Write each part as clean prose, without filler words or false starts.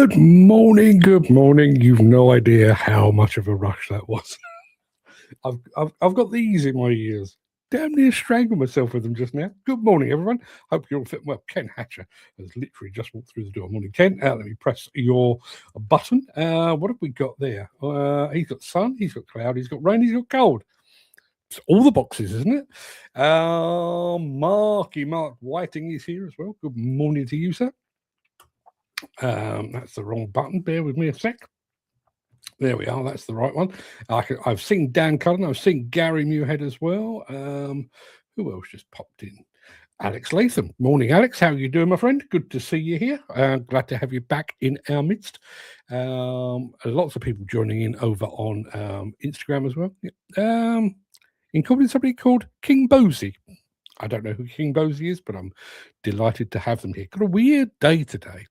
Good morning, good morning. You've no idea how much of a rush that was. I've got these in my ears. Damn near strangled myself with them just now. Good morning, everyone. Hope you're all fit. Well, Ken Hatcher has literally just walked through the door. Morning, Ken. Let me press your button. What have we got there? He's got sun, he's got cloud, he's got rain, he's got cold. It's all the boxes, isn't it? Mark Whiting is here as well. Good morning to you, sir. That's the wrong button. Bear with me a sec. There we are. That's the right one. I've seen Dan Cullen. I've seen Gary Muirhead as well. Who else just popped in? Alex Latham. Morning, Alex. How are you doing, my friend? Good to see you here. Glad to have you back in our midst. Lots of people joining in over on Instagram as well. Including somebody called King Bosey. I don't know who King Bosey is, but I'm delighted to have them here. Got a weird day today.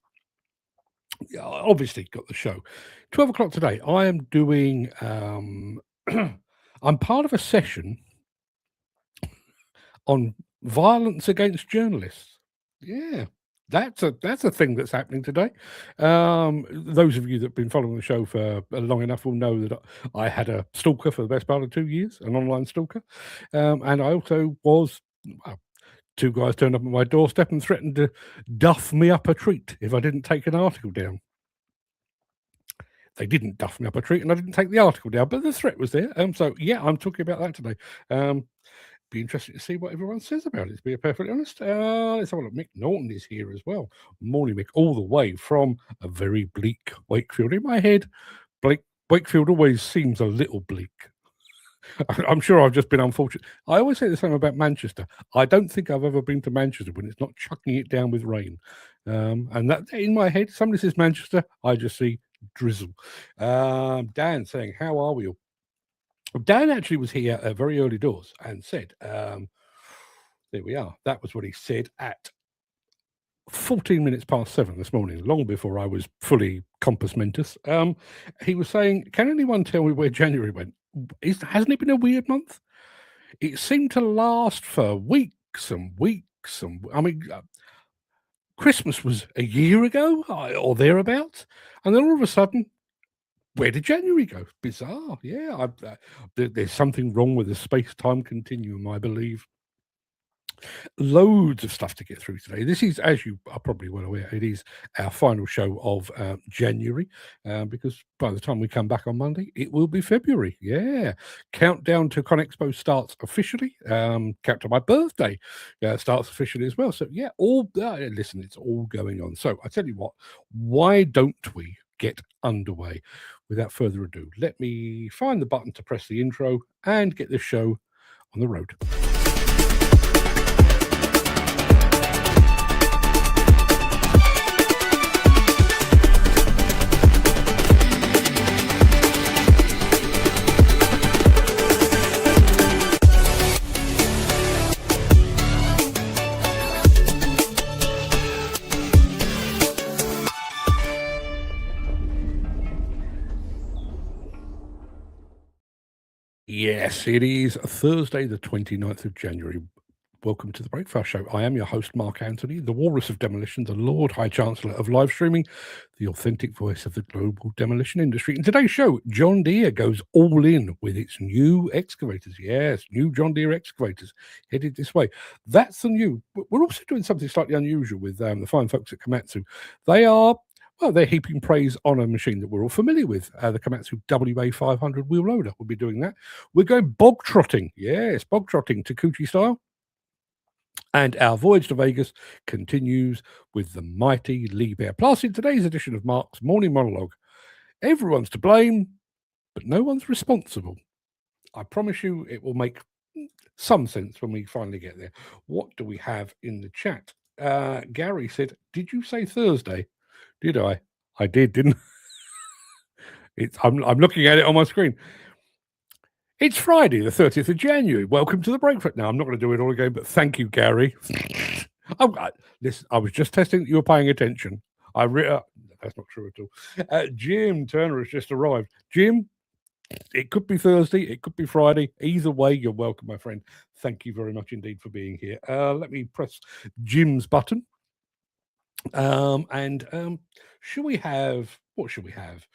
Obviously got the show 12 o'clock today. I am doing I'm part of a session on violence against journalists. Yeah, that's a thing that's happening today. Those of you that have been following the show for long enough will know that I had a stalker for the best part of 2 years, an online stalker, and I also was two guys turned up at my doorstep and threatened to duff me up a treat if I didn't take an article down. They didn't duff me up a treat, and I didn't take the article down, but the threat was there. So yeah, I'm talking about that today. Be interesting to see what everyone says about it, to be perfectly honest. Let's have a look. Mick Norton is here as well. Morning, Mick, all the way from a very bleak Wakefield. In my head, Wakefield always seems a little bleak. I'm sure I've just been unfortunate. I always say the same about Manchester. I don't think I've ever been to Manchester when it's not chucking it down with rain. And that in my head, somebody says Manchester, I just see drizzle. Dan saying, how are we all? Dan actually was here at very early doors and said, there we are. That was what he said at 14 minutes past 7 this morning, long before I was fully compos mentis. He was saying, can anyone tell me where January went? Hasn't it been a weird month? It seemed to last for weeks and weeks. And I mean, Christmas was a year ago or thereabouts. And then all of a sudden, where did January go? Bizarre. Yeah, there's something wrong with the space-time continuum, I believe. Loads of stuff to get through today. This is, as you are probably well aware, it is our final show of January, because by the time we come back on Monday, it will be February. Yeah. Countdown to ConExpo starts officially. Count to my birthday starts officially as well. So yeah, listen, it's all going on. So I tell you what, why don't we get underway? Without further ado, let me find the button to press the intro and get this show on the road. Yes, it is Thursday, the 29th of January. Welcome to the Breakfast Show. I am your host, Mark Anthony, the Walrus of Demolition, the Lord High Chancellor of live streaming, the authentic voice of the global demolition industry. In today's show, John Deere goes all in with its new excavators. Yes, new John Deere excavators headed this way. That's the new. We're also doing something slightly unusual with the fine folks at Komatsu. They're heaping praise on a machine that we're all familiar with, the Komatsu WA500 wheel loader. We'll be doing that. We're going bog-trotting. Yes, bog-trotting, Takeuchi-style. And our voyage to Vegas continues with the mighty Liebherr. Plus, in today's edition of Mark's Morning Monologue, everyone's to blame, but no one's responsible. I promise you it will make some sense when we finally get there. What do we have in the chat? Gary said, did you say Thursday? Did I? I did, didn't I? I'm looking at it on my screen. It's Friday, the 30th of January. Welcome to the Breakfast. Now, I'm not going to do it all again, but thank you, Gary. Listen, I was just testing that you were paying attention. That's not true at all. Jim Turner has just arrived. Jim, it could be Thursday, it could be Friday. Either way, you're welcome, my friend. Thank you very much indeed for being here. Let me press Jim's button. Should we have, what should we have?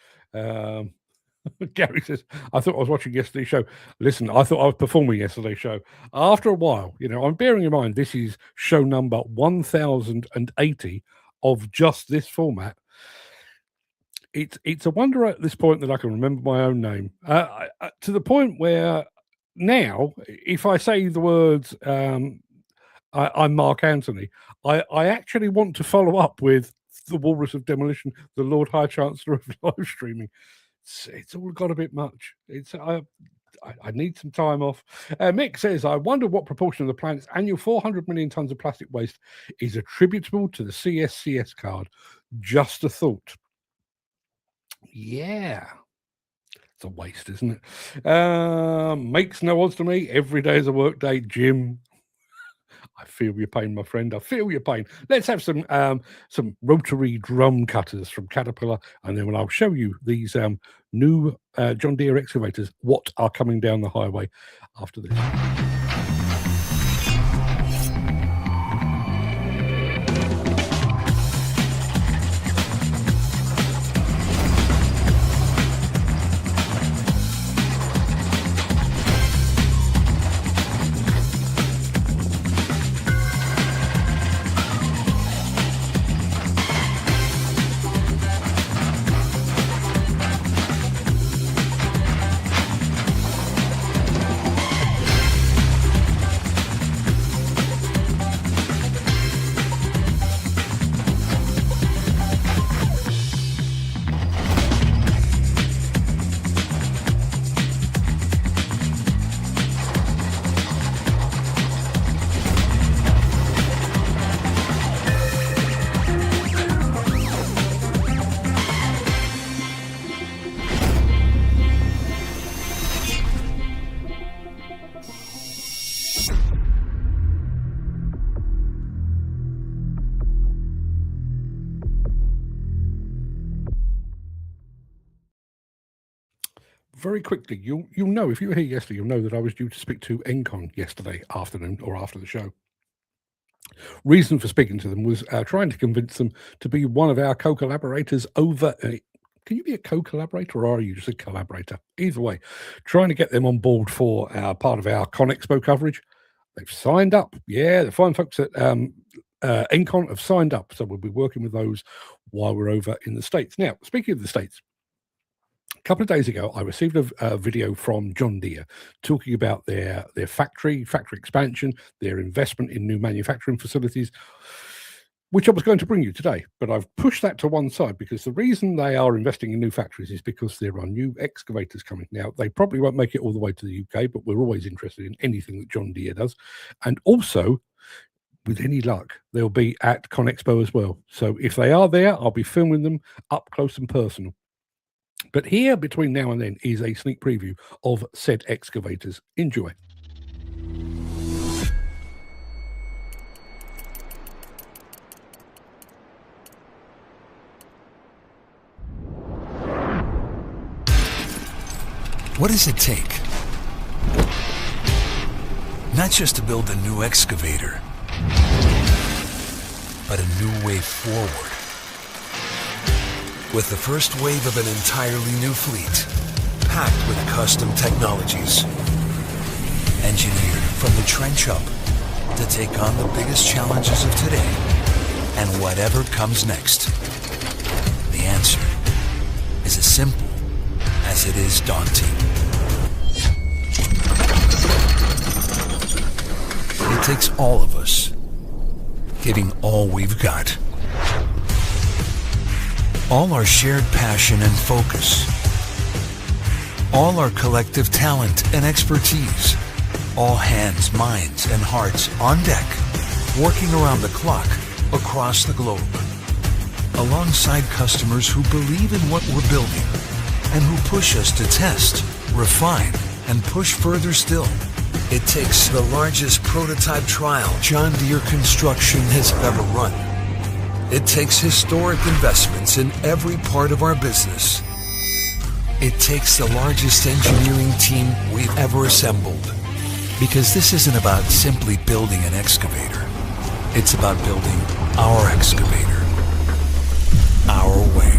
Gary says, I thought I was watching yesterday's show. Listen, I thought I was performing yesterday's show. After a while, I'm bearing in mind this is show number 1080 of just this format. It's a wonder at this point that I can remember my own name. To the point where now, if I say the words, I'm Mark Anthony, I actually want to follow up with the Walrus of Demolition, the Lord High Chancellor of live streaming. It's all got a bit much. I need some time off. Mick says, I wonder what proportion of the planet's annual 400 million tons of plastic waste is attributable to the CSCS card. Just a thought. Yeah. It's a waste, isn't it? Makes no odds to me. Every day is a work day. Jim, I feel your pain, my friend. I feel your pain. Let's have some rotary drum cutters from Caterpillar, and then I'll show you these new John Deere excavators, what are coming down the highway after this. Very quickly, you'll know, if you were here yesterday, you'll know that I was due to speak to Encon yesterday afternoon or after the show. Reason for speaking to them was trying to convince them to be one of our co-collaborators over. Can you be a co-collaborator or are you just a collaborator? Either way, trying to get them on board for part of our ConExpo coverage. They've signed up. Yeah, the fine folks at Encon have signed up. So we'll be working with those while we're over in the States. Now, speaking of the States, a couple of days ago, I received a video from John Deere talking about their factory expansion, their investment in new manufacturing facilities, which I was going to bring you today. But I've pushed that to one side because the reason they are investing in new factories is because there are new excavators coming. Now, they probably won't make it all the way to the UK, but we're always interested in anything that John Deere does. And also, with any luck, they'll be at ConExpo as well. So if they are there, I'll be filming them up close and personal. But here, between now and then, is a sneak preview of said excavators. Enjoy. What does it take? Not just to build a new excavator, but a new way forward. With the first wave of an entirely new fleet, packed with custom technologies, engineered from the trench up to take on the biggest challenges of today and whatever comes next. The answer is as simple as it is daunting. It takes all of us giving all we've got. All our shared passion and focus. All our collective talent and expertise. All hands, minds, and hearts on deck, working around the clock across the globe. Alongside customers who believe in what we're building and who push us to test, refine, and push further still. It takes the largest prototype trial John Deere Construction has ever run. It takes historic investments in every part of our business. It takes the largest engineering team we've ever assembled. Because this isn't about simply building an excavator. It's about building our excavator. underway.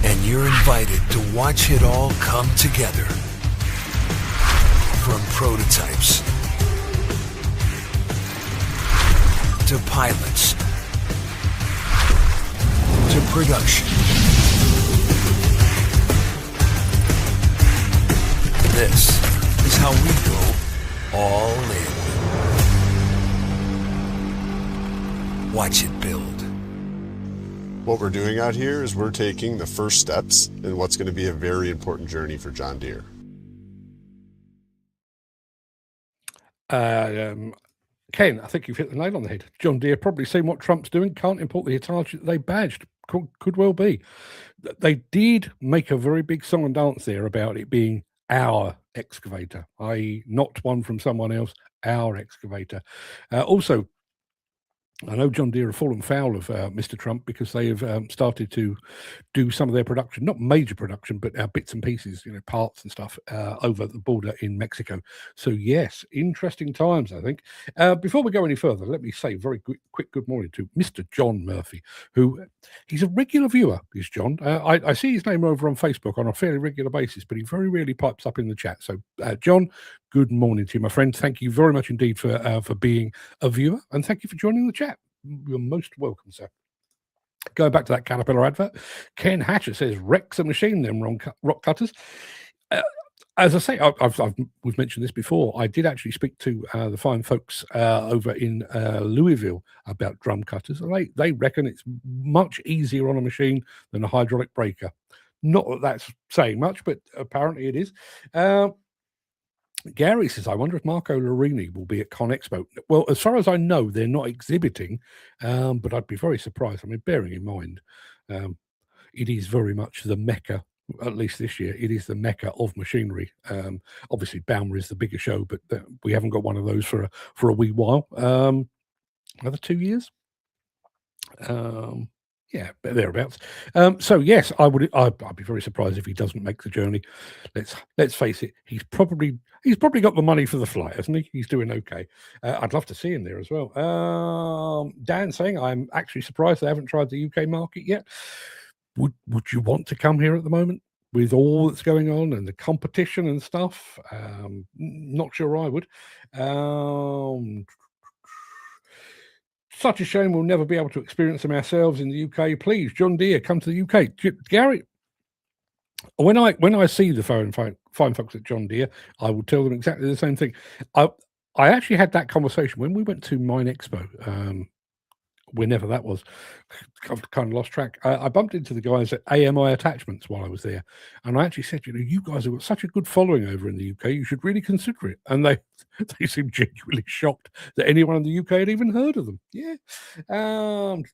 And you're invited to watch it all come together. From prototypes to pilots to production. This is how we go all in. Watch it build. What we're doing out here is we're taking the first steps in what's going to be a very important journey for John Deere. Ken, I think you've hit the nail on the head. John Deere probably seen what Trump's doing, can't import the Hitachi that they badged. Could well be. They did make a very big song and dance there about it being our excavator, i.e. not one from someone else, our excavator. Also, I know John Deere have fallen foul of Mr. Trump because they have started to do some of their production, not major production, but bits and pieces, parts and stuff over the border in Mexico. So yes, interesting times, I think. Before we go any further, let me say very quick good morning to Mr. John Murphy, who he's a regular viewer, is John. I see his name over on Facebook on a fairly regular basis, but he very rarely pipes up in the chat. So John, good morning to you, my friend. Thank you very much indeed for being a viewer, and thank you for joining the chat. You're most welcome, sir. Going back to that Caterpillar advert, Ken Hatcher says, "Wrecks a machine, them rock cutters." As I say, we've mentioned this before. I did actually speak to the fine folks over in Louisville about drum cutters. They reckon it's much easier on a machine than a hydraulic breaker. Not that that's saying much, but apparently it is. Gary says, "I wonder if Marco Larini will be at Con Expo." Well, as far as I know, they're not exhibiting, but I'd be very surprised. I mean, bearing in mind, it is very much the mecca, at least this year, it is the mecca of machinery. Obviously, Bauma is the bigger show, but we haven't got one of those for a wee while. Another 2 years? Yeah, thereabouts. So yes, I'd be very surprised if he doesn't make the journey. Let's face it, he's probably got the money for the flight, hasn't he? He's doing okay. I'd love to see him there as well. Dan saying, "I'm actually surprised they haven't tried the UK market yet." Would you want to come here at the moment with all that's going on and the competition and stuff? Not sure I would. Such a shame we'll never be able to experience them ourselves in the UK. Please, John Deere, come to the UK. Gary, when I see the fine folks at John Deere, I will tell them exactly the same thing. I actually had that conversation when we went to Mine Expo, whenever that was. I've kind of lost track. I bumped into the guys at AMI Attachments while I was there, and I actually said, you guys have got such a good following over in the UK, you should really consider it. And they seemed genuinely shocked that anyone in the UK had even heard of them. Yeah. Hang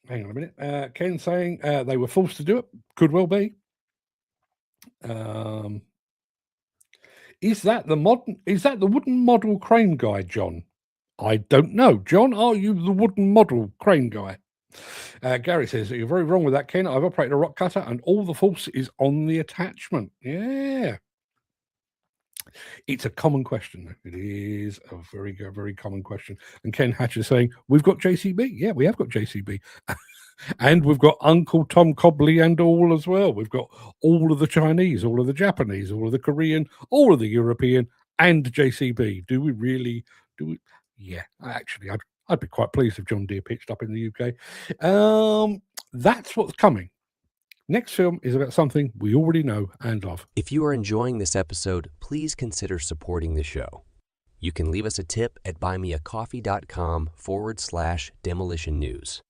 on a minute. Ken saying they were forced to do it. Could well be. Is that the wooden model crane guy, John? I don't know. John, are you the wooden model crane guy? Gary says, "You're very wrong with that, Ken. I've operated a rock cutter and all the force is on the attachment." Yeah. It's a common question. It is a very, very common question. And Ken Hatcher is saying, "We've got JCB." Yeah, we have got JCB. And we've got Uncle Tom Cobley and all as well. We've got all of the Chinese, all of the Japanese, all of the Korean, all of the European, and JCB. Do we really? Yeah, actually, I'd be quite pleased if John Deere pitched up in the UK. That's what's coming. Next film is about something we already know and love. If you are enjoying this episode, please consider supporting the show. You can leave us a tip at buymeacoffee.com/demolition news.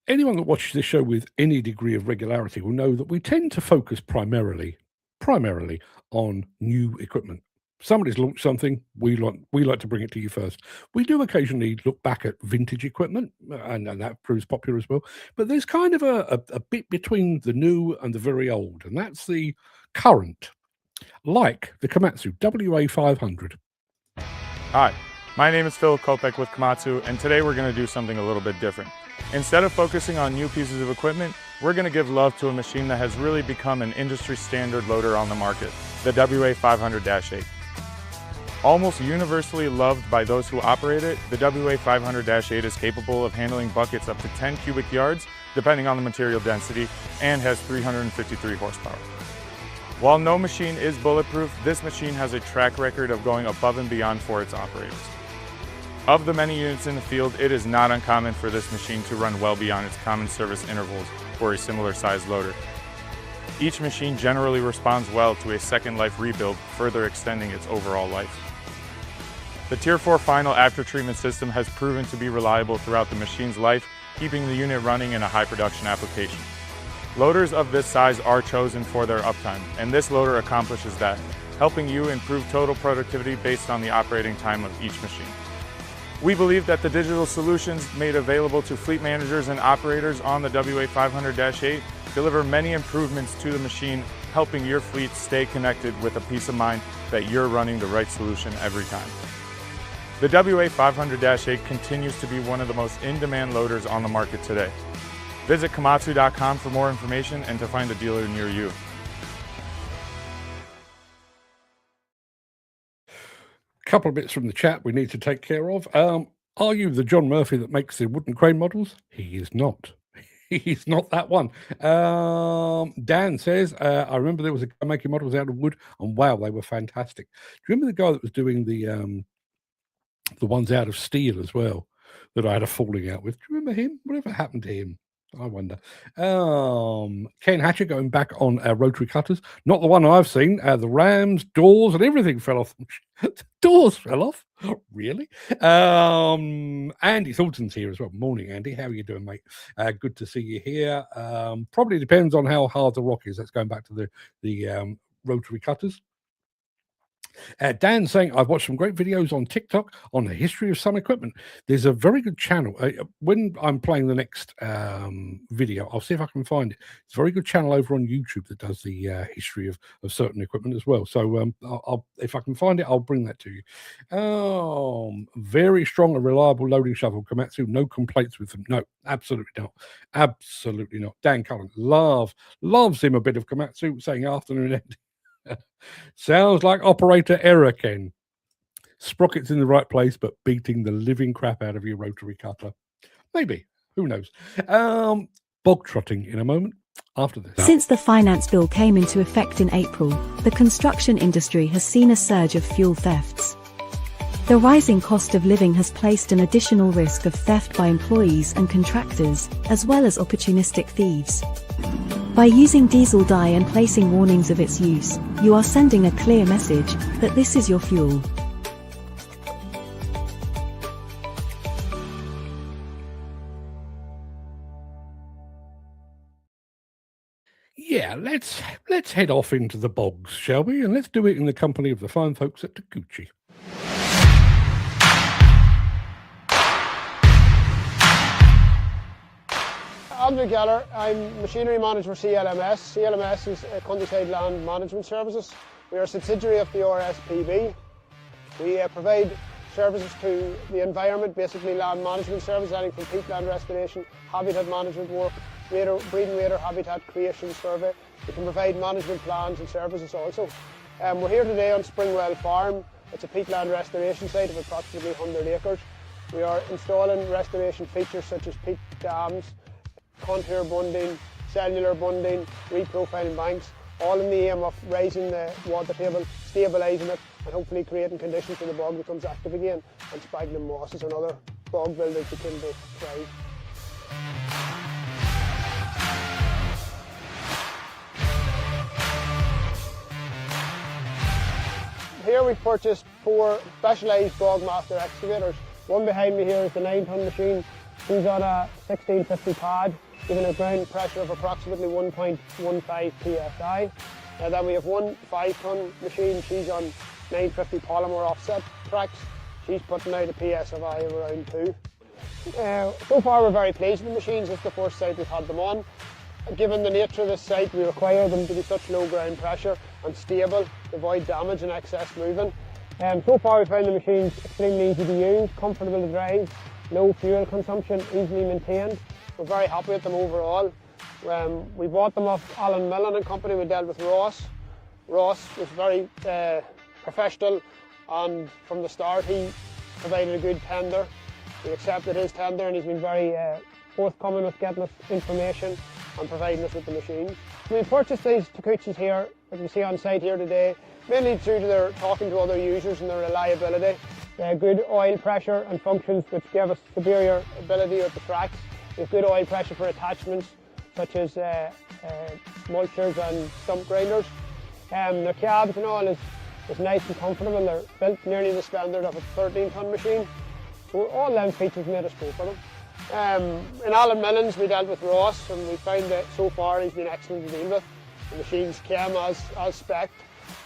Anyone that watches this show with any degree of regularity will know that we tend to focus primarily on new equipment. Somebody's launched something, we like to bring it to you first. We do occasionally look back at vintage equipment, and that proves popular as well. But there's kind of a bit between the new and the very old, and that's the current, like the Komatsu WA500. Hi, my name is Phil Kopek with Komatsu, and today we're going to do something a little bit different. Instead of focusing on new pieces of equipment, we're going to give love to a machine that has really become an industry standard loader on the market, the WA500-8. Almost universally loved by those who operate it, the WA500-8 is capable of handling buckets up to 10 cubic yards, depending on the material density, and has 353 horsepower. While no machine is bulletproof, this machine has a track record of going above and beyond for its operators. Of the many units in the field, it is not uncommon for this machine to run well beyond its common service intervals for a similar sized loader. Each machine generally responds well to a second life rebuild, further extending its overall life. The Tier 4 final after-treatment system has proven to be reliable throughout the machine's life, keeping the unit running in a high production application. Loaders of this size are chosen for their uptime, and this loader accomplishes that, helping you improve total productivity based on the operating time of each machine. We believe that the digital solutions made available to fleet managers and operators on the WA500-8 deliver many improvements to the machine, helping your fleet stay connected with a peace of mind that you're running the right solution every time. The WA500-8 continues to be one of the most in-demand loaders on the market today. Visit Komatsu.com for more information and to find a dealer near you. Couple of bits from the chat we need to take care of. Are you the John Murphy that makes the wooden crane models? He is not. He's not that one. Dan says, I remember there was a guy making models out of wood, and wow, they were fantastic. Do you remember the guy that was doing the ones out of steel as well that I had a falling out with? Do you remember him? Whatever happened to him? I wonder. Ken Hatcher going back on rotary cutters. Not the one I've seen. The rams, doors, and everything fell off. Doors fell off? Really? Andy Thornton's here as well. Morning, Andy. How are you doing, mate? Good to see you here. Probably depends on how hard the rock is. That's going back to the rotary cutters. Dan saying, I've watched some great videos on TikTok on the history of some equipment. There's a very good channel. When I'm playing the next video, I'll see if I can find it. It's a very good channel over on YouTube that does the history of certain equipment as well. So I'll, if I can find it, I'll bring that to you. Very strong and reliable loading shovel, Komatsu. No complaints with them. No, absolutely not. Absolutely not. Dan Cullen loves him a bit of Komatsu, saying afternoon end. Sounds like operator error, Ken. Sprockets in the right place, but beating the living crap out of your rotary cutter. Maybe. Who knows? Bog-trotting in a moment after this. Since the finance bill came into effect in April, the construction industry has seen a surge of fuel thefts. The rising cost of living has placed an additional risk of theft by employees and contractors, as well as opportunistic thieves. By using diesel dye and placing warnings of its use, you are sending a clear message that this is your fuel. Yeah, let's head off into the bogs, shall we? And let's do it in the company of the fine folks at Takeuchi. Andrew Geller, I'm Machinery Manager for CLMS. CLMS is Countryside Land Management Services. We are a subsidiary of the RSPB. We provide services to the environment, basically land management services, anything from peatland restoration, habitat management work, breeding raider habitat creation survey. We can provide management plans and services also. We're here today on Springwell Farm. It's a peatland restoration site of approximately 100 acres. We are installing restoration features such as peat dams, contour bunding, cellular bunding, reprofiling banks, all in the aim of raising the water table, stabilising it, and hopefully creating conditions where the bog becomes active again, and sphagnum mosses and other bog builders begin to thrive. Here we've purchased 4 specialised Bogmaster excavators. One behind me here is the 9-ton machine. She's on a 1650 pad, giving a ground pressure of approximately 1.15 psi. Then we have one 5-ton machine. She's on 950 polymer offset tracks. She's putting out a PSI of around 2. So far we're very pleased with the machines. It's the first site we've had them on. Given the nature of this site, we require them to be such low ground pressure and stable to avoid damage and excess moving. So far we found the machines extremely easy to use, comfortable to drive, low fuel consumption, easily maintained. We're very happy with them overall. We bought them off Alan Millen and Company. We dealt with Ross. Ross was very professional, and from the start he provided a good tender. We accepted his tender, and he's been very forthcoming with getting us information and providing us with the machines. We purchased these Takeuchis here, like you see on site here today, mainly due to their talking to other users and their reliability. Good oil pressure and functions which give us superior ability at the tracks. We have good oil pressure for attachments such as mulchers and stump grinders. Their cabs and all is nice and comfortable. They're built nearly the standard of a 13-ton machine. So all them features made us go for them. In Alan Millins we dealt with Ross, and we found that so far he's been excellent to deal with. The machines came as spec'd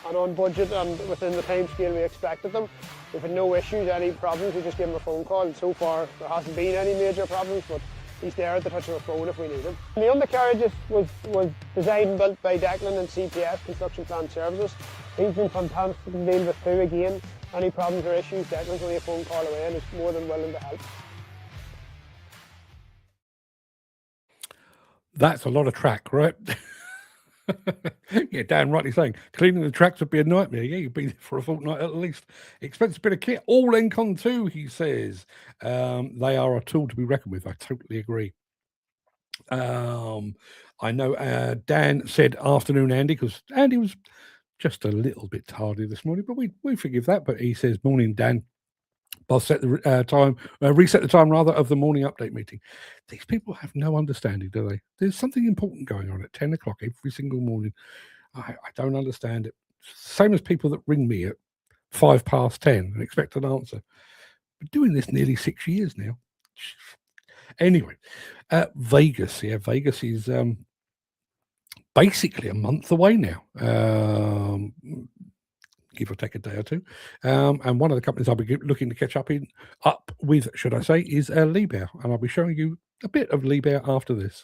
and on budget and within the time scale we expected them. We've had no issues, any problems. We just gave him a phone call, and so far there hasn't been any major problems, but he's there at the touch of a phone if we need him. The undercarriages was designed and built by Declan and CPS, Construction Plant Services. He's been fantastic to deal with too. Again, any problems or issues, Declan's only a phone call away and is more than willing to help. That's a lot of track, right? Yeah, Dan rightly saying cleaning the tracks would be a nightmare. Yeah, you'd be there for a fortnight at least. Expensive bit of kit, all Encon 2, he says. They are a tool to be reckoned with. I totally agree. I know Dan said afternoon, Andy, because Andy was just a little bit tardy this morning, but we forgive that. But he says, morning, Dan. I'll set the time, reset the time rather, of the morning update meeting. These people have no understanding, do they? There's something important going on at 10 o'clock every single morning. I don't understand it. Same as people that ring me at 10:05 and expect an answer. Been doing this nearly 6 years now. Anyway, Vegas. Yeah, Vegas is basically a month away now. Give or take a day or two. And one of the companies I'll be looking to catch up with, should I say, is Liebherr. And I'll be showing you a bit of Liebherr after this.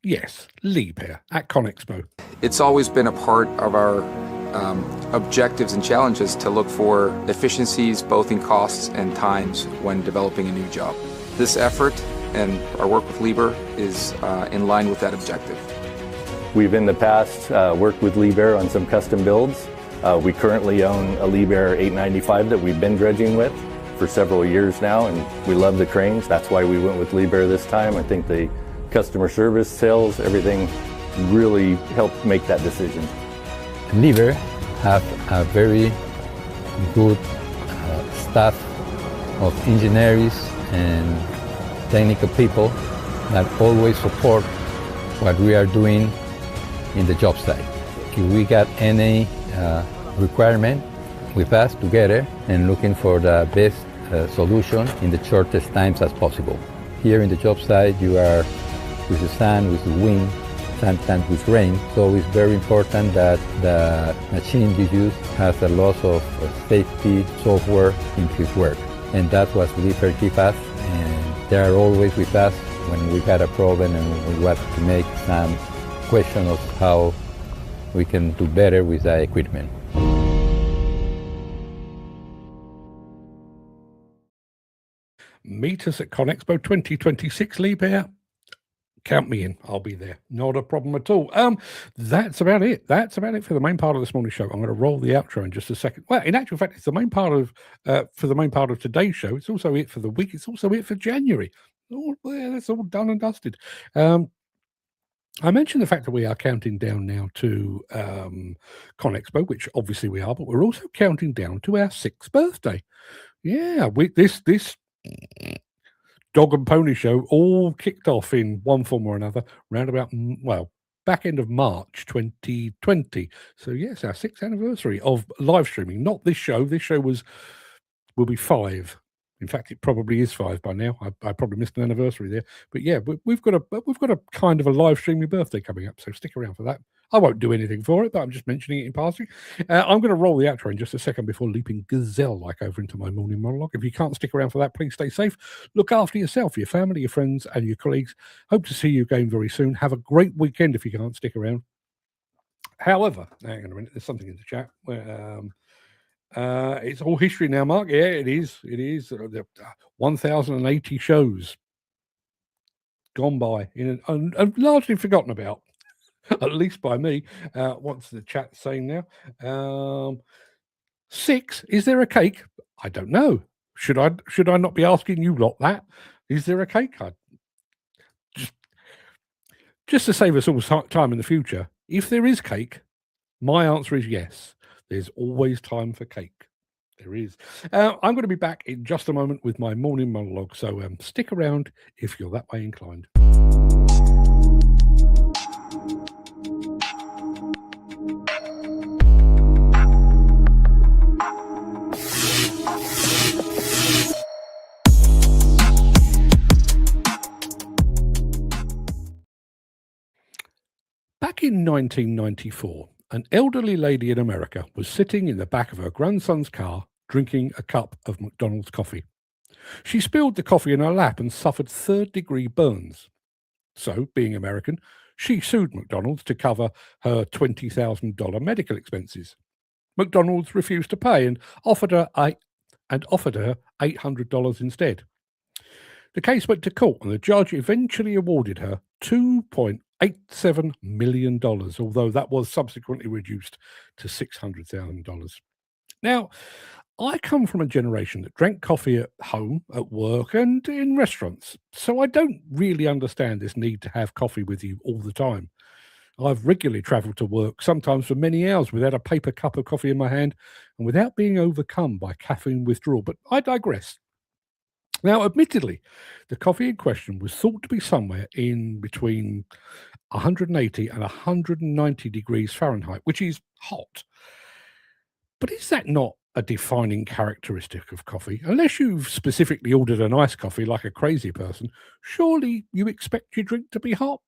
Yes, Liebherr at ConExpo. It's always been a part of our objectives and challenges to look for efficiencies both in costs and times when developing a new job. This effort and our work with Liebherr is in line with that objective. We've in the past worked with Liebherr on some custom builds. We currently own a Liebherr 895 that we've been dredging with for several years now, and we love the cranes. That's why we went with Liebherr this time. I think the customer service, sales, everything really helped make that decision. Liebherr have a very good staff of engineers and technical people that always support what we are doing in the job site. If we got any requirement with us together and looking for the best solution in the shortest times as possible. Here in the job site you are with the sun, with the wind, sometimes with rain. So it's very important that the machine you use has a lot of safety software in his work. And that's what Liebherr gives us. And they are always with us when we got a problem and we want to make some question of how we can do better with the equipment. Meet us at ConExpo 2026, Liebherr. Count me in. I'll be there. Not a problem at all. That's about it. That's about it for the main part of this morning's show. I'm going to roll the outro in just a second. Well, in actual fact, it's the main part of for the main part of today's show. It's also it for the week. It's also it for January. Oh, yeah, that's all done and dusted. I mentioned the fact that we are counting down now to ConExpo, which obviously we are, but we're also counting down to our 6th birthday. Yeah, this Dog and Pony Show all kicked off in one form or another round about, well, back end of March 2020. So yes, our 6th anniversary of live streaming. Not this show. This show will be 5. In fact, it probably is 5 by now. I probably missed an anniversary there. But yeah, we've got a kind of a live streaming birthday coming up. So stick around for that. I won't do anything for it, but I'm just mentioning it in passing. I'm going to roll the outro in just a second before leaping gazelle-like over into my morning monologue. If you can't stick around for that, please stay safe. Look after yourself, your family, your friends, and your colleagues. Hope to see you again very soon. Have a great weekend if you can't stick around. However, hang on a minute, there's something in the chat. It's all history now, Mark. Yeah, it is. It is. 1,080 shows gone by and largely forgotten about. At least by me. What's the chat saying now? 6. Is there a cake? I don't know. Should I not be asking you lot that? Is there a cake? Just to save us all time in the future, if there is cake, my answer is yes. There's always time for cake. There is. I'm going to be back in just a moment with my morning monologue, so stick around if you're that way inclined. Back in 1994, an elderly lady in America was sitting in the back of her grandson's car drinking a cup of McDonald's coffee. She spilled the coffee in her lap and suffered third-degree burns. So, being American, she sued McDonald's to cover her $20,000 medical expenses. McDonald's refused to pay and offered her $800 instead. The case went to court and the judge eventually awarded her $2.87 million, although that was subsequently reduced to $600,000. Now, I come from a generation that drank coffee at home, at work, and in restaurants, so I don't really understand this need to have coffee with you all the time. I've regularly travelled to work, sometimes for many hours, without a paper cup of coffee in my hand and without being overcome by caffeine withdrawal, but I digress. Now, admittedly, the coffee in question was thought to be somewhere in between 180 and 190 degrees Fahrenheit, which is hot. But is that not a defining characteristic of coffee? Unless you've specifically ordered an iced coffee like a crazy person, surely you expect your drink to be hot.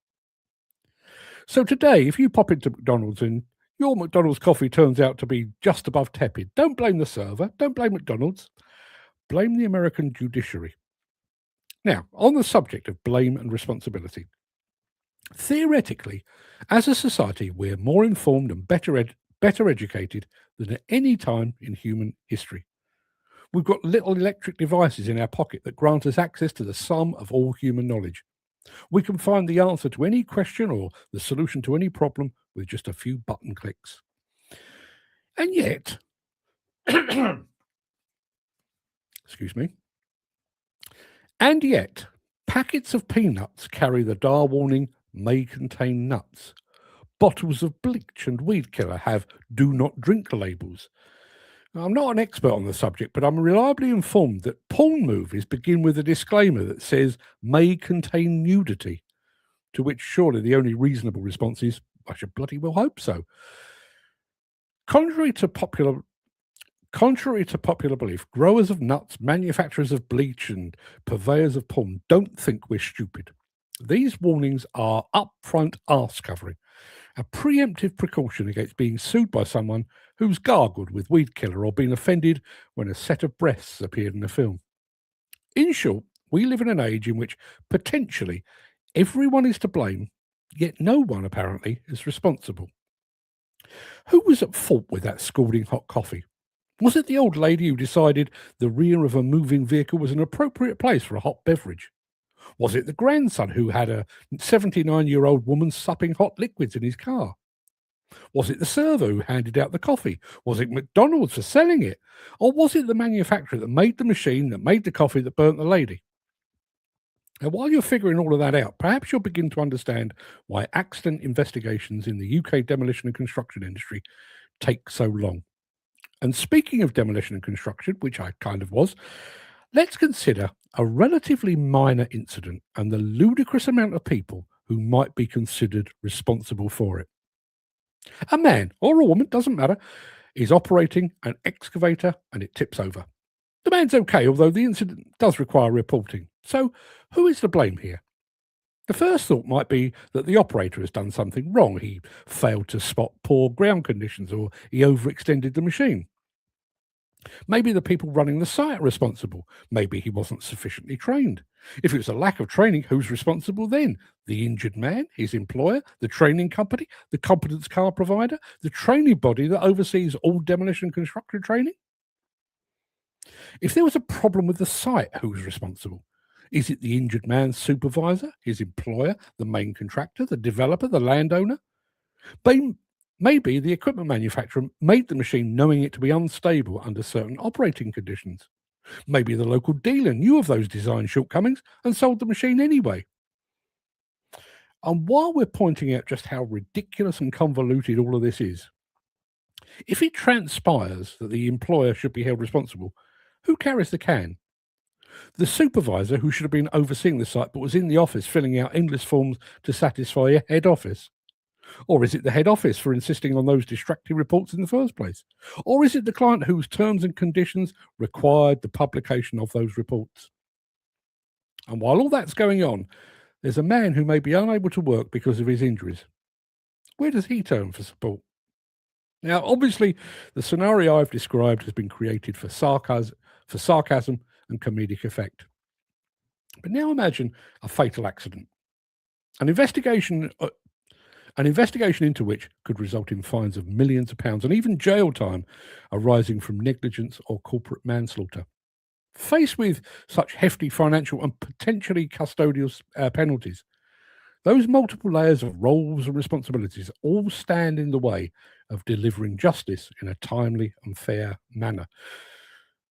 So today, if you pop into McDonald's and your McDonald's coffee turns out to be just above tepid, don't blame the server, don't blame McDonald's. Blame the American judiciary. Now, on the subject of blame and responsibility, theoretically, as a society, we're more informed and better educated than at any time in human history. We've got little electric devices in our pocket that grant us access to the sum of all human knowledge. We can find the answer to any question or the solution to any problem with just a few button clicks. And yet, excuse me. And yet, packets of peanuts carry the DAR warning, may contain nuts. Bottles of bleach and weed killer have do not drink labels. Now, I'm not an expert on the subject, but I'm reliably informed that porn movies begin with a disclaimer that says may contain nudity, to which surely the only reasonable response is, I should bloody well hope so. Contrary to popular belief, growers of nuts, manufacturers of bleach, and purveyors of porn don't think we're stupid. These warnings are upfront arse covering, a preemptive precaution against being sued by someone who's gargled with weed killer or been offended when a set of breasts appeared in a film. In short, we live in an age in which potentially everyone is to blame, yet no one apparently is responsible. Who was at fault with that scalding hot coffee? Was it the old lady who decided the rear of a moving vehicle was an appropriate place for a hot beverage? Was it the grandson who had a 79-year-old woman supping hot liquids in his car? Was it the server who handed out the coffee? Was it McDonald's for selling it? Or was it the manufacturer that made the machine that made the coffee that burnt the lady? Now, while you're figuring all of that out, perhaps you'll begin to understand why accident investigations in the UK demolition and construction industry take so long. And speaking of demolition and construction, which I kind of was, let's consider a relatively minor incident and the ludicrous amount of people who might be considered responsible for it. A man or a woman, doesn't matter, is operating an excavator and it tips over. The man's okay, although the incident does require reporting. So who is to blame here? The first thought might be that the operator has done something wrong. He failed to spot poor ground conditions, or he overextended the machine. Maybe the people running the site are responsible. Maybe he wasn't sufficiently trained. If it was a lack of training, who's responsible then? The injured man, his employer, the training company, the competence car provider, the training body that oversees all demolition construction training? If there was a problem with the site, who's responsible? Is it the injured man's supervisor, his employer, the main contractor, the developer, the landowner? Maybe the equipment manufacturer made the machine knowing it to be unstable under certain operating conditions. Maybe the local dealer knew of those design shortcomings and sold the machine anyway. And while we're pointing out just how ridiculous and convoluted all of this is, if it transpires that the employer should be held responsible, who carries the can? The supervisor, who should have been overseeing the site but was in the office filling out endless forms to satisfy a head office? Or is it the head office for insisting on those distracting reports in the first place? Or is it the client whose terms and conditions required the publication of those reports? And while all that's going on, there's a man who may be unable to work because of his injuries. Where does he turn for support? Now, obviously, the scenario I've described has been created for sarcasm and comedic effect. But now imagine a fatal accident. An investigation into which could result in fines of millions of pounds and even jail time arising from negligence or corporate manslaughter. Faced with such hefty financial and potentially custodial penalties, those multiple layers of roles and responsibilities all stand in the way of delivering justice in a timely and fair manner.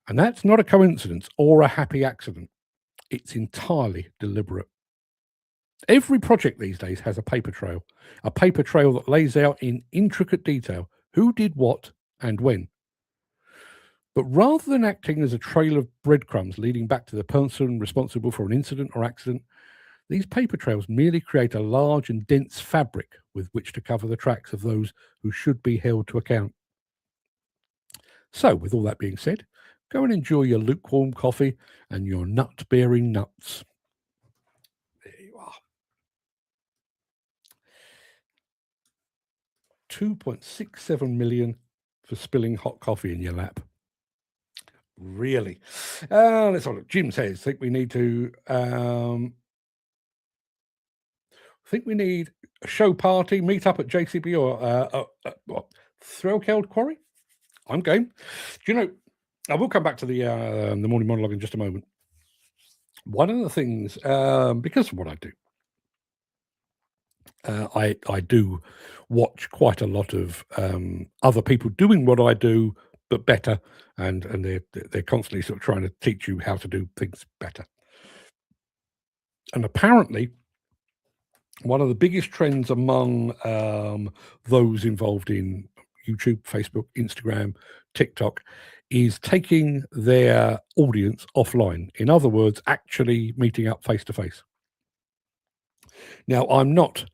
And that's not a coincidence or a happy accident. It's entirely deliberate. Every project these days has a paper trail that lays out in intricate detail who did what and when. But rather than acting as a trail of breadcrumbs leading back to the person responsible for an incident or accident, these paper trails merely create a large and dense fabric with which to cover the tracks of those who should be held to account. So, with all that being said, go and enjoy your lukewarm coffee and your nut-bearing nuts. There you are. 2.67 million for spilling hot coffee in your lap. Really? Let's have a look. Jim says, think we need a show party, meet up at JCB or Threlkeld Quarry? I'm game. Do you know, I will come back to the morning monologue in just a moment. One of the things, because of what I do, I do watch quite a lot of other people doing what I do, but better, and they're constantly sort of trying to teach you how to do things better. And apparently, one of the biggest trends among those involved in YouTube, Facebook, Instagram, TikTok is taking their audience offline. In other words, actually meeting up face to face. Now, I'm not,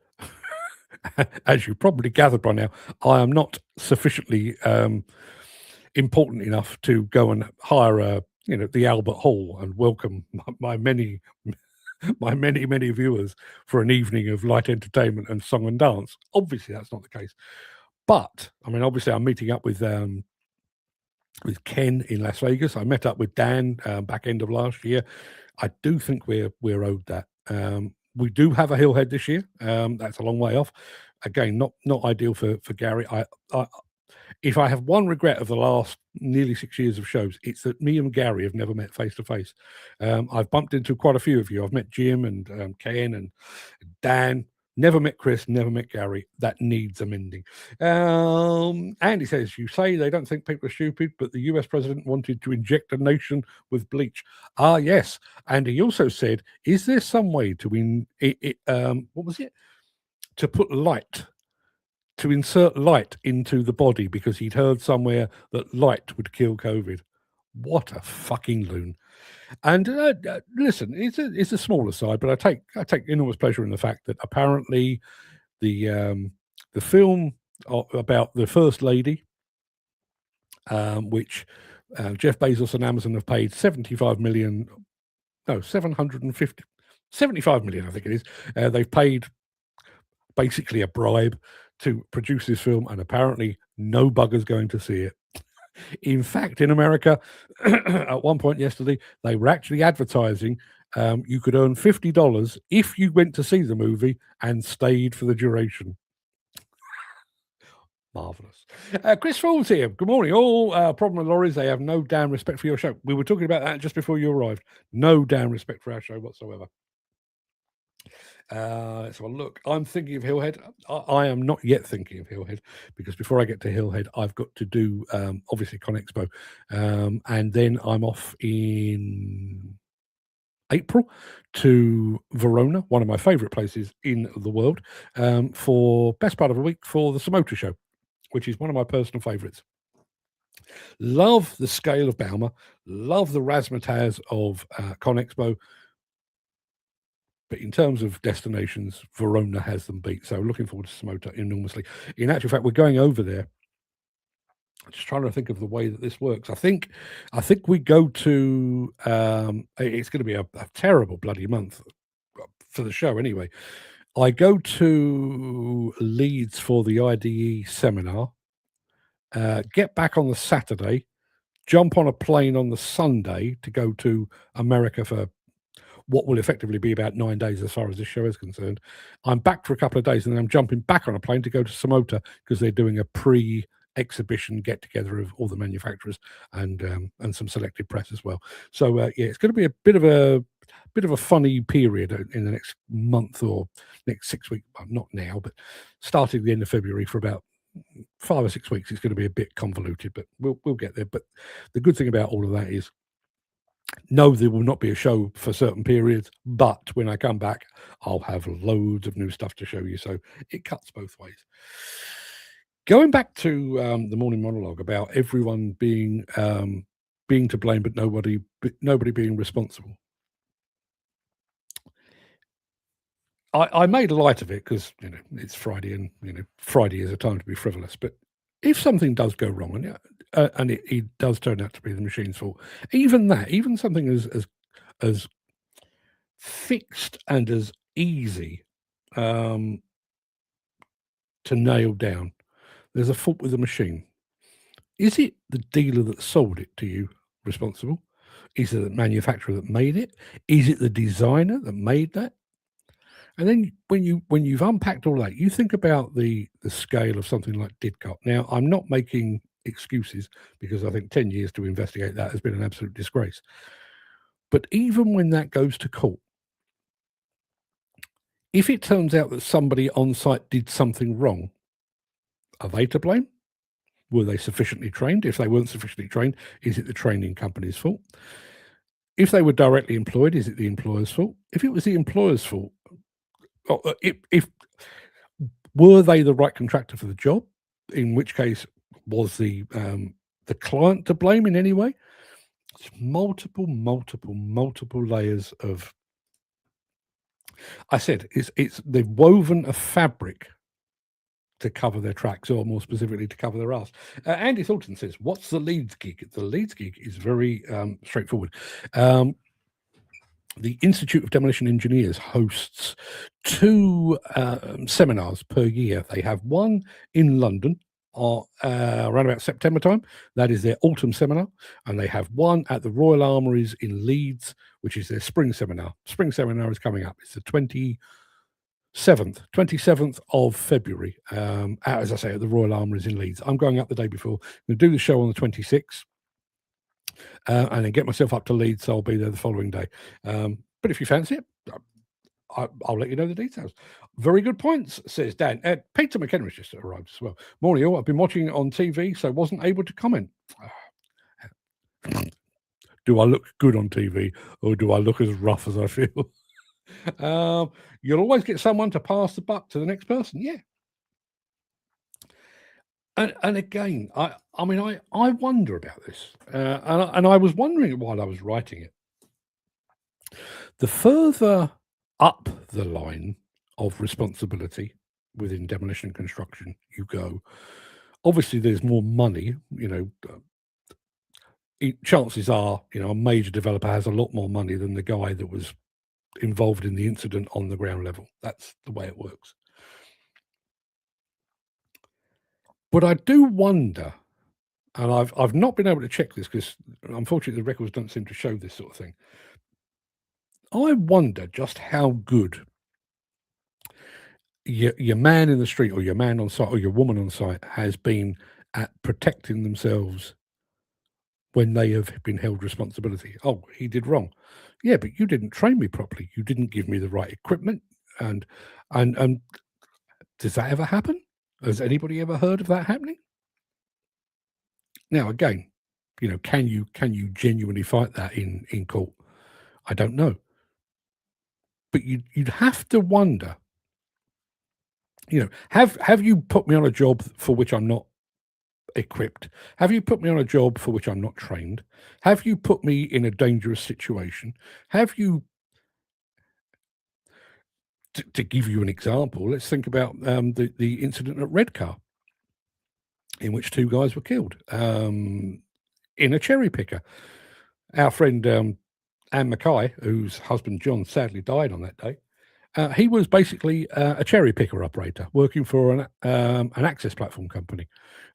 as you probably gathered by now, I am not sufficiently important enough to go and hire the Albert Hall and welcome my many viewers for an evening of light entertainment and song and dance. Obviously, that's not the case. But I mean, obviously, I'm meeting up with Ken in Las Vegas. I met up with Dan back end of last year. I do think we're owed that. We do have a Hillhead this year. That's a long way off. Again, not ideal for Gary. If I have one regret of the last nearly 6 years of shows, it's that me and Gary have never met face to face. I've bumped into quite a few of you. I've met Jim and Ken and Dan. Never met Chris, never met Gary. That needs amending. Andy says, you say they don't think people are stupid, but the US president wanted to inject a nation with bleach. Ah, yes. And he also said, is there some way to to put light, to insert light into the body because he'd heard somewhere that light would kill COVID? What a fucking loon. And listen, it's a smaller side, but I take enormous pleasure in the fact that apparently the film about the First Lady, which Jeff Bezos and Amazon have paid 750 75 million, I think it is. They've paid basically a bribe to produce this film, and apparently no bugger's going to see it. In fact, in America, at one point yesterday, they were actually advertising you could earn $50 if you went to see the movie and stayed for the duration. Marvellous. Chris Falls here. Good morning. All problem with lorries, they have no damn respect for your show. We were talking about that just before you arrived. No damn respect for our show whatsoever. Let's have a look. I'm thinking of Hillhead. I am not yet thinking of Hillhead, because before I get to Hillhead, I've got to do obviously ConExpo, and then I'm off in April to Verona, one of my favourite places in the world, for best part of a week for the Motor Show, which is one of my personal favourites. Love the scale of Bauma, love the razzmatazz of ConExpo. But in terms of destinations, Verona has them beat. So looking forward to Samota enormously. In actual fact, we're going over there. I'm just trying to think of the way that this works. I think we go to. It's going to be a terrible bloody month for the show anyway. I go to Leeds for the IDE seminar. Get back on the Saturday. Jump on a plane on the Sunday to go to America for what will effectively be about 9 days as far as this show is concerned. I'm back for a couple of days, and then I'm jumping back on a plane to go to Samota because they're doing a pre-exhibition get-together of all the manufacturers and some selected press as well. So yeah, it's going to be a bit of a funny period in the next month or next 6 weeks. Well, not now, but starting the end of February for about 5 or 6 weeks. It's going to be a bit convoluted, but we'll get there. But the good thing about all of that is, no, there will not be a show for certain periods, but when I come back, I'll have loads of new stuff to show you. So it cuts both ways. Going back to the morning monologue about everyone being to blame, but nobody being responsible. I made light of it because it's Friday, and Friday is a time to be frivolous. But if something does go wrong, and it does turn out to be the machine's fault, even something as fixed and as easy to nail down, there's a fault with the machine. Is it the dealer that sold it to you responsible? Is it the manufacturer that made it? Is it the designer that made that? And then when you've unpacked all that, you think about the scale of something like Didcot. Now, I'm not making excuses, because I think 10 years to investigate that has been an absolute disgrace. But even when that goes to court, if it turns out that somebody on site did something wrong, are they to blame? Were they sufficiently trained? If they weren't sufficiently trained, is it the training company's fault? If they were directly employed, is it the employer's fault? If it was the employer's fault, if were they the right contractor for the job? In which case, was the client to blame in any way? It's multiple layers of. I said it's they've woven a fabric to cover their tracks, or more specifically, to cover their ass. Andy Thornton says, "What's the Leeds gig?" The Leeds gig is very straightforward. The Institute of Demolition Engineers hosts 2 seminars per year. They have one in London around about September time. That is their autumn seminar. And they have one at the Royal Armouries in Leeds, which is their spring seminar. Spring seminar is coming up. It's the 27th of February, as I say, at the Royal Armouries in Leeds. I'm going up the day before. I'm going to do the show on the 26th. And then get myself up to Leeds, so I'll be there the following day. But if you fancy it, I'll let you know the details. Very good points, says Dan. Peter McHenry's just arrived as well. Morning, all. I've been watching it on TV, so wasn't able to comment. Do I look good on TV, or do I look as rough as I feel? You'll always get someone to pass the buck to the next person. Yeah. And again, I wonder about this, and I was wondering it while I was writing it. The further up the line of responsibility within demolition construction you go, obviously there's more money. Chances are, a major developer has a lot more money than the guy that was involved in the incident on the ground level. That's the way it works. But I do wonder, and I've not been able to check this because unfortunately the records don't seem to show this sort of thing. I wonder just how good your man in the street or your man on site or your woman on site has been at protecting themselves when they have been held responsibility. Oh, he did wrong. Yeah, but you didn't train me properly. You didn't give me the right equipment. And does that ever happen? Has anybody ever heard of that happening? Now, again, can you genuinely fight that in court? I don't know. But you'd have to wonder, have you put me on a job for which I'm not equipped? Have you put me on a job for which I'm not trained? Have you put me in a dangerous situation? Have you, to give you an example, let's think about the incident at Redcar, in which 2 guys were killed in a cherry picker. Our friend Anne Mackay, whose husband John sadly died on that day, he was basically a cherry picker operator working for an access platform company,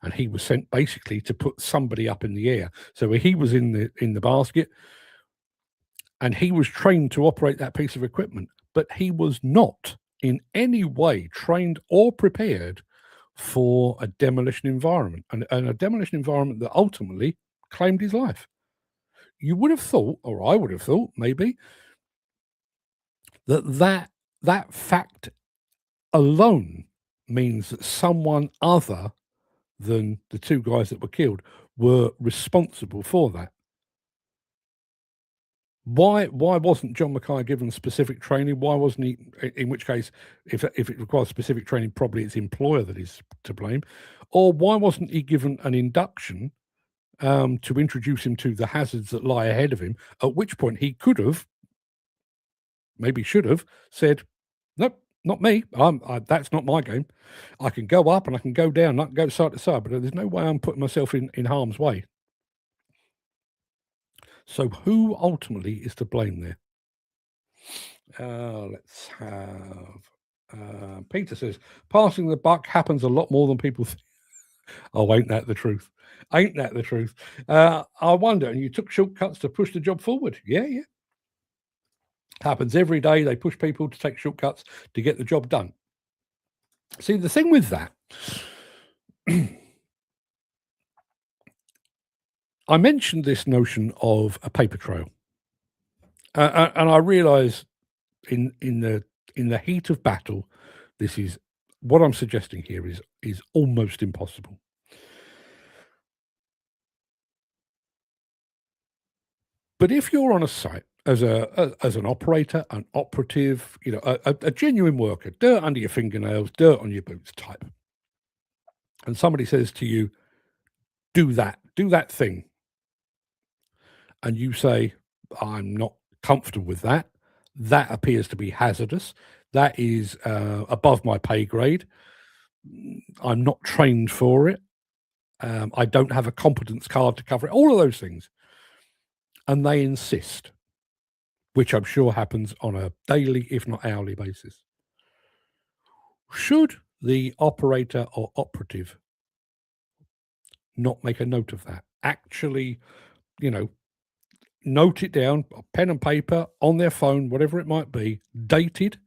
and he was sent basically to put somebody up in the air. So he was in the basket, and he was trained to operate that piece of equipment, but he was not in any way trained or prepared for a demolition environment, and a demolition environment that ultimately claimed his life. You would have thought, or I would have thought, maybe, that fact alone means that someone other than the 2 guys that were killed were responsible for that. Why wasn't John Mackay given specific training? Why wasn't he, in which case, if it requires specific training, probably it's employer that is to blame, or why wasn't he given an induction to introduce him to the hazards that lie ahead of him, at which point he could have, maybe should have, said, nope, not me. That's not my game. I can go up and I can go down, I can go side to side, but there's no way I'm putting myself in harm's way. So who ultimately is to blame there? Let's have Peter says, passing the buck happens a lot more than people think. Oh, ain't that the truth? Ain't that the truth? I wonder, and you took shortcuts to push the job forward. Yeah. Happens every day. They push people to take shortcuts to get the job done. See, the thing with that, I mentioned this notion of a paper trail, and I realise in the heat of battle, this is what I'm suggesting here is almost impossible. But if you're on a site as an operator, an operative, a genuine worker, dirt under your fingernails, dirt on your boots type, and somebody says to you, do that thing, and you say, I'm not comfortable with that, that appears to be hazardous, that is above my pay grade, I'm not trained for it, I don't have a competence card to cover it, all of those things. And they insist, which I'm sure happens on a daily, if not hourly basis. Should the operator or operative not make a note of that? Actually, note it down, pen and paper, on their phone, whatever it might be, dated,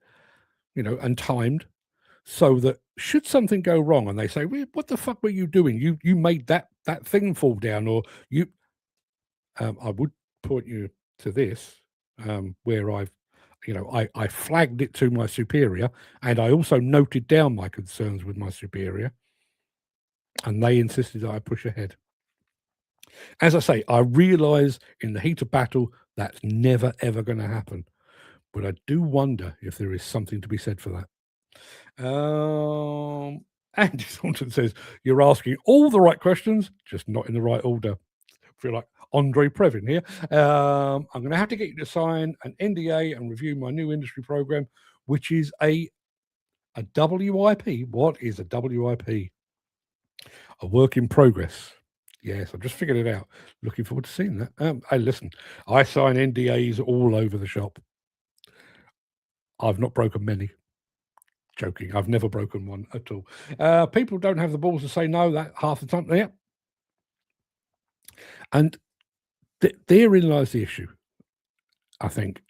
and timed, so that should something go wrong and they say, well, what the fuck were you doing? You made that thing fall down, or you... I would point you to this, where I flagged it to my superior, and I also noted down my concerns with my superior, and they insisted that I push ahead. As I say, I realise in the heat of battle that's never ever going to happen, but I do wonder if there is something to be said for that. Andy Thornton says, you're asking all the right questions, just not in the right order. I feel like Andre Previn here. I'm going to have to get you to sign an NDA and review my new industry program, which is a WIP. What is a WIP? A work in progress. Yes, I've just figured it out. Looking forward to seeing that. Hey, listen, I sign NDAs all over the shop. I've not broken many. Joking. I've never broken one at all. People don't have the balls to say no that half the time. Yeah. And therein lies the issue, I think.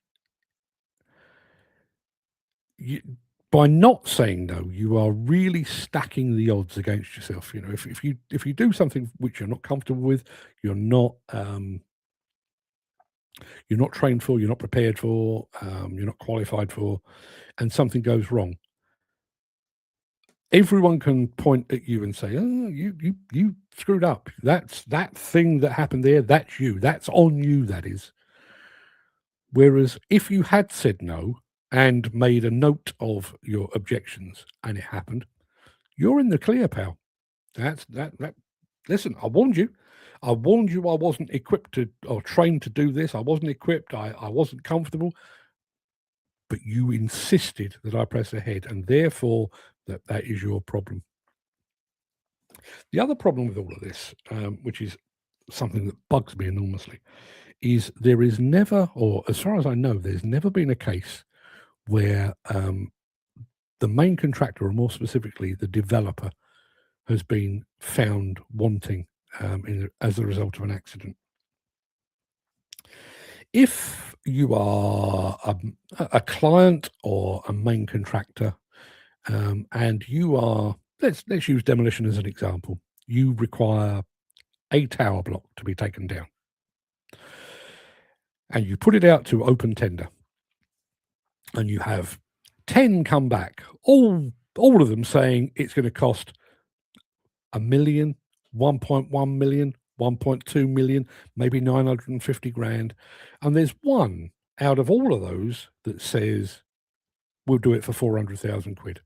By not saying no, you are really stacking the odds against yourself. You know, if you do something which you're not comfortable with, you're not trained for, you're not prepared for, you're not qualified for, and something goes wrong, everyone can point at you and say, "Oh, you screwed up. That's that thing that happened there. That's you. That's on you. That is." Whereas if you had said no and made a note of your objections and it happened, you're in the clear, pal. That's that. Listen, I warned you. I warned you I wasn't equipped to or trained to do this. I wasn't equipped. I wasn't comfortable. But you insisted that I press ahead, and therefore that is your problem. The other problem with all of this, which is something that bugs me enormously, is there is never, or as far as I know, there's never been a case where the main contractor, or more specifically the developer, has been found wanting as a result of an accident. If you are a client or a main contractor, and you are, let's use demolition as an example, you require a tower block to be taken down, and you put it out to open tender, and you have 10 come back, all of them saying it's going to cost $1 million, 1.1 million, 1.2 million, maybe 950 grand. And there's one out of all of those that says, we'll do it for 400,000 quid.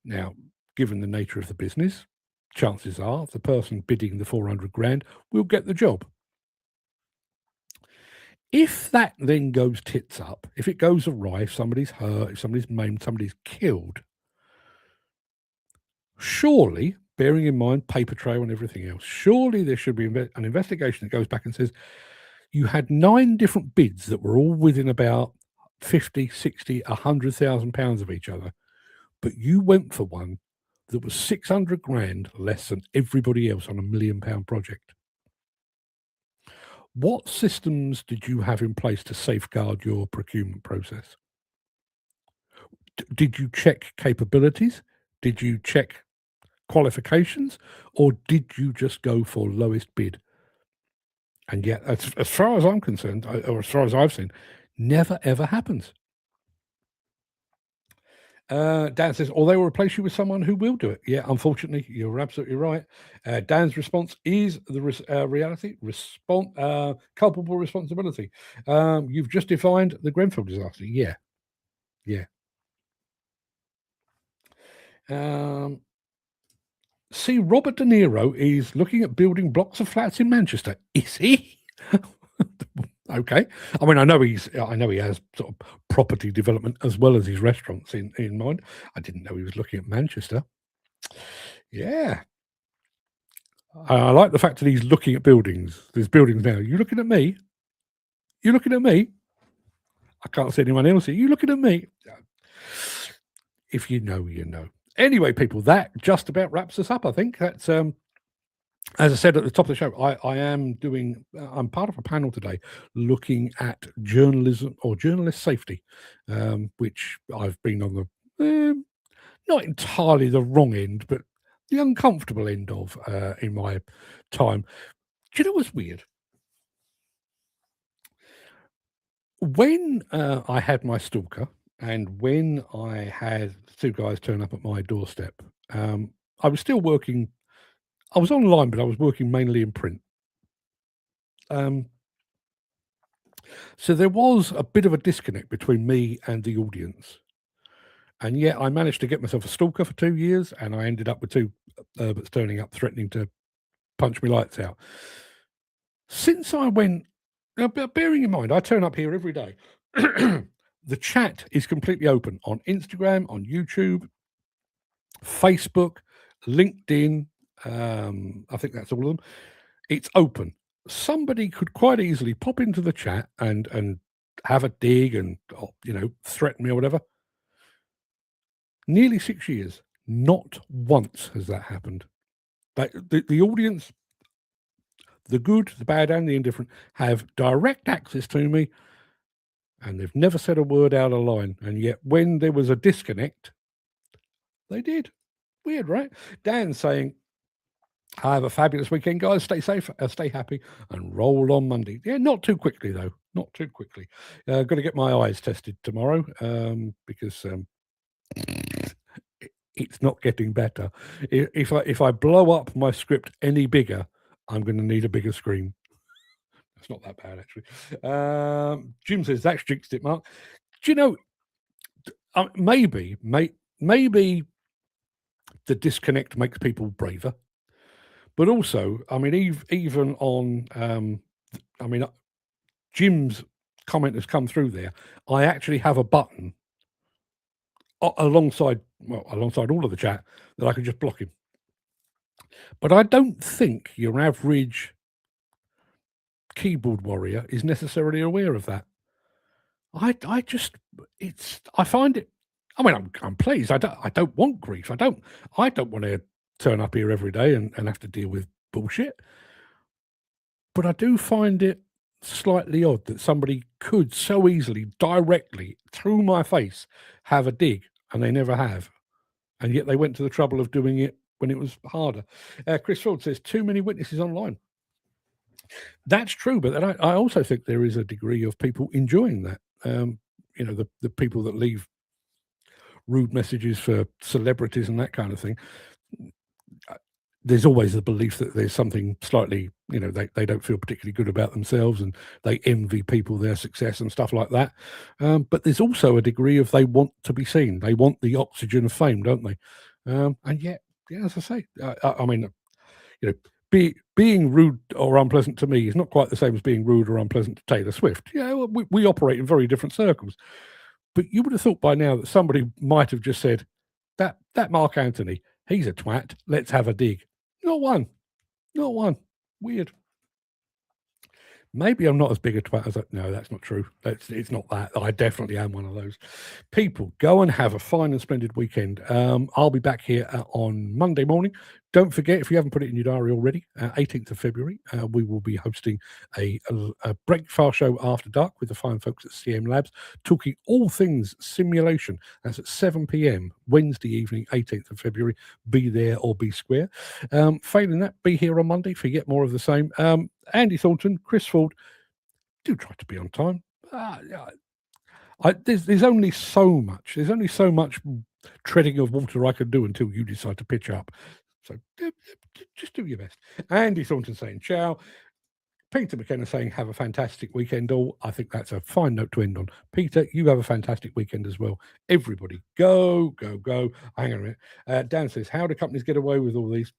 Now, given the nature of the business, chances are the person bidding the 400 grand will get the job. If that then goes tits up, if it goes awry, if somebody's hurt, if somebody's maimed, somebody's killed, surely, bearing in mind paper trail and everything else, surely there should be an investigation that goes back and says, you had 9 different bids that were all within about 50, 60, 100,000 pounds of each other, but you went for one that was 600 grand less than everybody else on £1 million project. What systems did you have in place to safeguard your procurement process? Did you check capabilities? Did you check qualifications? Or did you just go for lowest bid? And yet, as far as I'm concerned, or as far as I've seen, never ever happens. Dan says, or they will replace you with someone who will do it. Yeah, unfortunately, you're absolutely right. Dan's response is the reality, culpable responsibility. You've just defined the Grenfell disaster. Yeah. See, Robert De Niro is looking at building blocks of flats in Manchester. Is he? Okay. I mean, I know he has sort of property development as well as his restaurants in mind. I didn't know he was looking at Manchester. Yeah. I like the fact that he's looking at buildings. There's buildings now. You looking at me? You looking at me? I can't see anyone else here. You looking at me? If you know, you know. Anyway, people, that just about wraps us up. I think that's as I said at the top of the show, I'm part of a panel today looking at journalism or journalist safety, which I've been on the not entirely the wrong end, but the uncomfortable end of in my time. Do you know what's weird? When I had my stalker and when I had 2 guys turn up at my doorstep, I was still working. I was online, but I was working mainly in print. So there was a bit of a disconnect between me and the audience. And yet I managed to get myself a stalker for 2 years, and I ended up with 2 Herberts turning up, threatening to punch me lights out. Since I went, now, bearing in mind, I turn up here every day. The chat is completely open on Instagram, on YouTube, Facebook, LinkedIn. I think that's all of them. It's open. Somebody could quite easily pop into the chat and have a dig and, threaten me or whatever. Nearly 6 years, not once has that happened. The audience, the good, the bad, and the indifferent, have direct access to me, and they've never said a word out of line. And yet, when there was a disconnect, they did. Weird, right? Dan's saying, have a fabulous weekend, guys. Stay safe, stay happy, and roll on Monday. Yeah, not too quickly, though. Not too quickly. Got to get my eyes tested tomorrow because it's not getting better. If I blow up my script any bigger, I'm going to need a bigger screen. It's not that bad, actually. Jim says, that's jinxed it, Mark. Do you know, maybe the disconnect makes people braver. But also, I mean, even on, Jim's comment has come through there. I actually have a button alongside all of the chat that I can just block him. But I don't think your average keyboard warrior is necessarily aware of that. I find it. I mean, I'm pleased. I don't want grief. I don't want to turn up here every day and have to deal with bullshit. But I do find it slightly odd that somebody could so easily, directly, through my face, have a dig, and they never have. And yet they went to the trouble of doing it when it was harder. Chris Ford says, too many witnesses online. That's true, but I also think there is a degree of people enjoying that. The people that leave rude messages for celebrities and that kind of thing. There's always the belief that there's something slightly, they don't feel particularly good about themselves and they envy people their success and stuff like that. But there's also a degree of they want to be seen. They want the oxygen of fame, don't they? And yet, as I say, being rude or unpleasant to me is not quite the same as being rude or unpleasant to Taylor Swift. We operate in very different circles. But you would have thought by now that somebody might have just said, that Mark Anthony, he's a twat, let's have a dig. Not one. Weird. Maybe I'm not as big a twat as no, that's not true. It's not that. I definitely am one of those. People, go and have a fine and splendid weekend. I'll be back here on Monday morning. Don't forget, if you haven't put it in your diary already, 18th of February, we will be hosting a breakfast show after dark with the fine folks at CM Labs, talking all things simulation. That's at 7 p.m. Wednesday evening, 18th of February. Be there or be square. Failing that, be here on Monday for yet more of the same. Andy Thornton, Chris Ford, do try to be on time. There's only so much. There's only so much treading of water I can do until you decide to pitch up. So just do your best. Andy Thornton saying ciao. Peter McKenna saying have a fantastic weekend all. I think that's a fine note to end on. Peter, you have a fantastic weekend as well. Everybody, go. Hang on a minute. Dan says, how do companies get away with all these?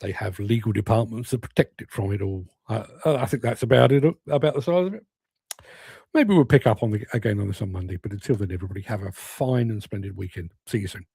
They have legal departments that protect it from it all. I think that's about it, about the size of it. Maybe we'll pick up again on this on Monday, but until then, everybody have a fine and splendid weekend. See you soon.